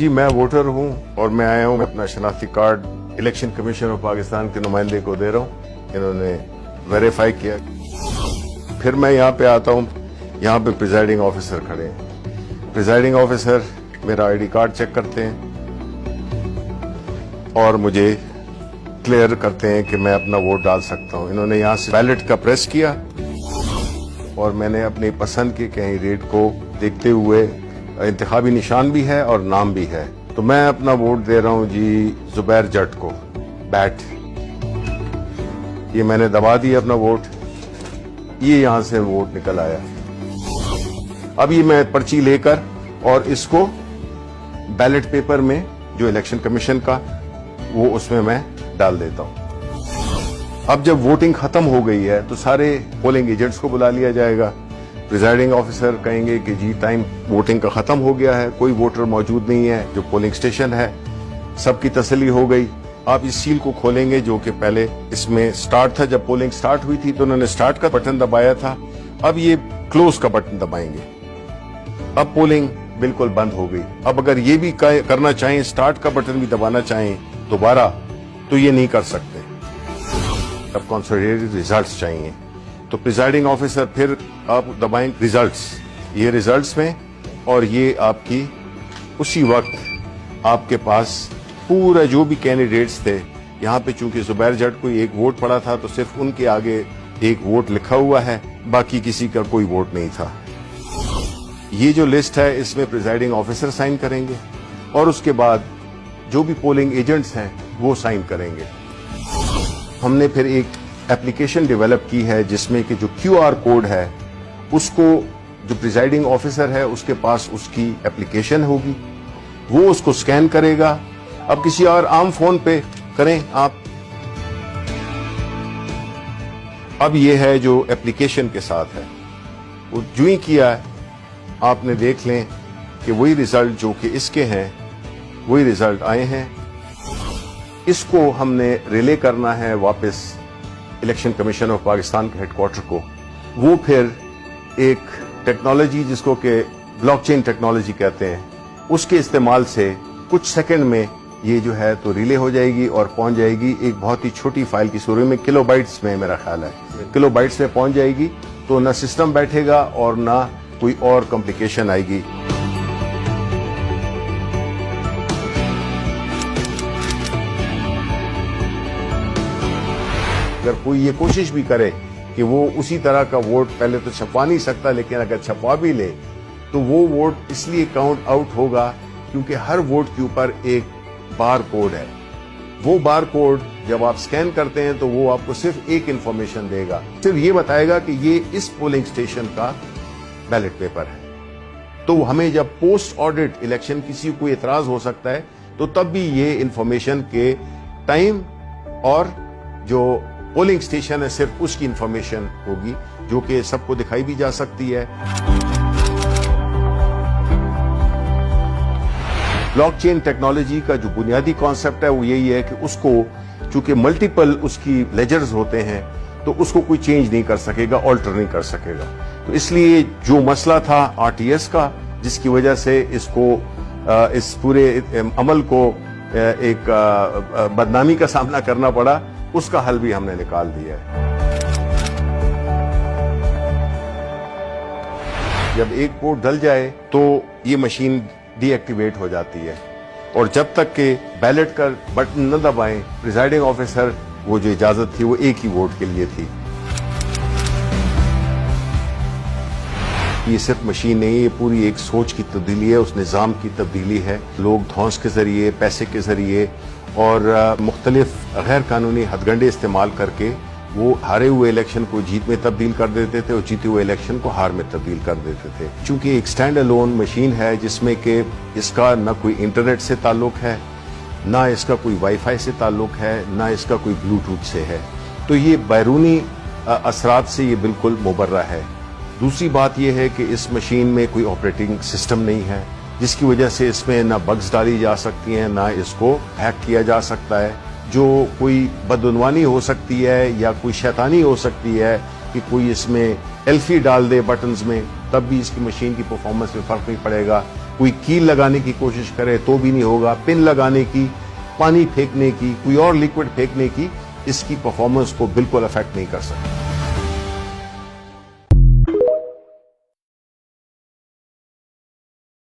جی میں ووٹر ہوں اور میں آیا ہوں اپنا شناختی card election commission of Pakistan کے نمائندے کو دے رہا ہوں. انہوں نے ویریفائی کیا. پھر میں یہاں پہ آتا ہوں. یہاں پہ پریزائڈنگ آفیسر کھڑے ہیں. پریزائڈنگ آفیسر میرا آئی ڈی کارڈ چیک کرتے ہیں اور مجھے کلیئر کرتے ہیں کہ میں اپنا ووٹ ڈال سکتا ہوں. انہوں نے یہاں سے بیلٹ کا پریس کیا اور میں نے اپنی پسند کے کینڈیڈیٹ کو دیکھتے ہوئے انتخابی نشان بھی ہے اور نام بھی ہے. تو میں اپنا ووٹ دے رہا ہوں جی زبیر جٹ کو. بیٹ یہ میں نے دبا دیا اپنا ووٹ. یہ یہاں سے ووٹ نکل آیا. اب یہ میں پرچی لے کر اور اس کو بیلٹ پیپر میں جو الیکشن کمیشن کا وہ اس میں ڈال دیتا ہوں. اب جب ووٹنگ ختم ہو گئی ہے تو سارے پولنگ ایجنٹس کو بلا لیا جائے گا. پریزائڈنگ آفیسر کہیں گے کہ جی ٹائم ووٹنگ کا ختم ہو گیا ہے, کوئی ووٹر موجود نہیں ہے جو پولنگ اسٹیشن ہے. سب کی تسلی ہو گئی. آپ اس سیل کو کھولیں گے جو کہ پہلے اس میں سٹارٹ تھا. جب پولنگ سٹارٹ ہوئی تھی تو انہوں نے سٹارٹ کا بٹن دبایا تھا. اب یہ کلوز کا بٹن دبائیں گے. اب پولنگ بالکل بند ہو گئی. اب اگر یہ بھی کرنا چاہیں, سٹارٹ کا بٹن بھی دبانا چاہیں دوبارہ, تو یہ نہیں کر سکتے. اب کنسولیڈیٹڈ ریزلٹس چاہیے تو پریزائڈنگ آفیسر پھر آپ دبائیں ریزلٹس. یہ ریزلٹس میں اور یہ آپ کی اسی وقت آپ کے پاس پورا جو بھی کینڈیڈیٹس تھے. یہاں پہ چونکہ زبیر جٹ کو ایک ووٹ پڑا تھا تو صرف ان کے آگے ایک ووٹ لکھا ہوا ہے, باقی کسی کا کوئی ووٹ نہیں تھا. یہ جو لسٹ ہے اس میں پریزائڈنگ آفیسر سائن کریں گے اور اس کے بعد جو بھی پولنگ ایجنٹس ہیں وہ سائن کریں گے. ہم نے پھر ایک اپلیکیشن ڈیولپ کی ہے جس میں کہ جو کیو آر کوڈ ہے اس کو جو پریزائڈنگ آفیسر ہے اس کے پاس اس کی اپلیکیشن ہوگی, وہ اس کو سکین کرے گا. اب کسی اور عام فون پہ کریں آپ. اب یہ ہے جو اپلیکیشن کے ساتھ ہے, وہ جو ہی کیا ہے آپ نے دیکھ لیں کہ وہی ریزلٹ جو کہ اس کے ہیں وہی ریزلٹ آئے ہیں. اس کو ہم نے ریلے کرنا ہے واپس الیکشن کمیشن آف پاکستان کے ہیڈ کوارٹر کو. وہ پھر ایک ٹیکنالوجی جس کو کہ بلاک چین ٹیکنالوجی کہتے ہیں, اس کے استعمال سے کچھ سیکنڈ میں یہ جو ہے تو ریلے ہو جائے گی اور پہنچ جائے گی ایک بہت ہی چھوٹی فائل کی صورت میں. کلو بائٹس میں میرا خیال ہے کلو بائٹس میں پہنچ جائے گی. تو نہ سسٹم بیٹھے گا اور نہ کوئی اور کمپلیکیشن آئے گی. اگر کوئی یہ کوشش بھی کرے کہ وہ اسی طرح کا ووٹ پہلے تو چھپا نہیں سکتا, لیکن اگر چھپا بھی لے تو وہ ووٹ اس لیے کاؤنٹ آؤٹ ہوگا کیونکہ ہر ووٹ کے اوپر ایک بار کوڈ ہے. وہ بار کوڈ جب آپ سکین کرتے ہیں تو وہ آپ کو صرف ایک انفارمیشن دے گا, صرف یہ بتائے گا کہ یہ اس پولنگ اسٹیشن کا بیلٹ پیپر ہے. تو ہمیں جب پوسٹ آڈٹ الیکشن کسی کو اعتراض ہو سکتا ہے تو تب بھی یہ انفارمیشن کے ٹائم اور جو پولنگ اسٹیشن ہے صرف اس کی انفارمیشن ہوگی جو کہ سب کو دکھائی بھی جا سکتی ہے. بلاک چین ٹیکنالوجی کا جو بنیادی کانسیپٹ ہے وہ یہی ہے کہ اس کو چونکہ ملٹیپل اس کی لیجرز ہوتے ہیں تو اس کو کوئی چینج نہیں کر سکے گا, آلٹر نہیں کر سکے گا. تو اس لیے جو مسئلہ تھا آر ٹی ایس کا جس کی وجہ سے اس کو اس پورے عمل کو ایک بدنامی کا سامنا کرنا پڑا, اس کا حل بھی ہم نے نکال دیا ہے. جب ایک ووٹ ڈل جائے تو یہ مشین ڈی ایکٹیویٹ ہو جاتی ہے اور جب تک کہ بیلٹ کا بٹن نہ دبائیں پریزائڈنگ آفیسر وہ جو اجازت تھی وہ ایک ہی ووٹ کے لیے تھی. یہ صرف مشین نہیں ہے, یہ پوری ایک سوچ کی تبدیلی ہے, اس نظام کی تبدیلی ہے. لوگ دھونس کے ذریعے, پیسے کے ذریعے اور مختلف غیر قانونی ہتھ کنڈے استعمال کر کے وہ ہارے ہوئے الیکشن کو جیت میں تبدیل کر دیتے تھے اور جیتے ہوئے الیکشن کو ہار میں تبدیل کر دیتے تھے. چونکہ ایک سٹینڈ الون مشین ہے جس میں کہ اس کا نہ کوئی انٹرنیٹ سے تعلق ہے, نہ اس کا کوئی وائی فائی سے تعلق ہے, نہ اس کا کوئی بلوٹوتھ سے ہے, تو یہ بیرونی اثرات سے یہ بالکل مبرہ ہے. دوسری بات یہ ہے کہ اس مشین میں کوئی آپریٹنگ سسٹم نہیں ہے جس کی وجہ سے اس میں نہ بگز ڈالی جا سکتی ہیں, نہ اس کو ہیک کیا جا سکتا ہے. جو کوئی بدعنوانی ہو سکتی ہے یا کوئی شیطانی ہو سکتی ہے کہ کوئی اس میں ایلفی ڈال دے بٹنز میں, تب بھی اس کی مشین کی پرفارمنس میں فرق نہیں پڑے گا. کوئی کیل لگانے کی کوشش کرے تو بھی نہیں ہوگا, پن لگانے کی, پانی پھینکنے کی, کوئی اور لیکوڈ پھینکنے کی, اس کی پرفارمنس کو بالکل افیکٹ نہیں کر سکتا.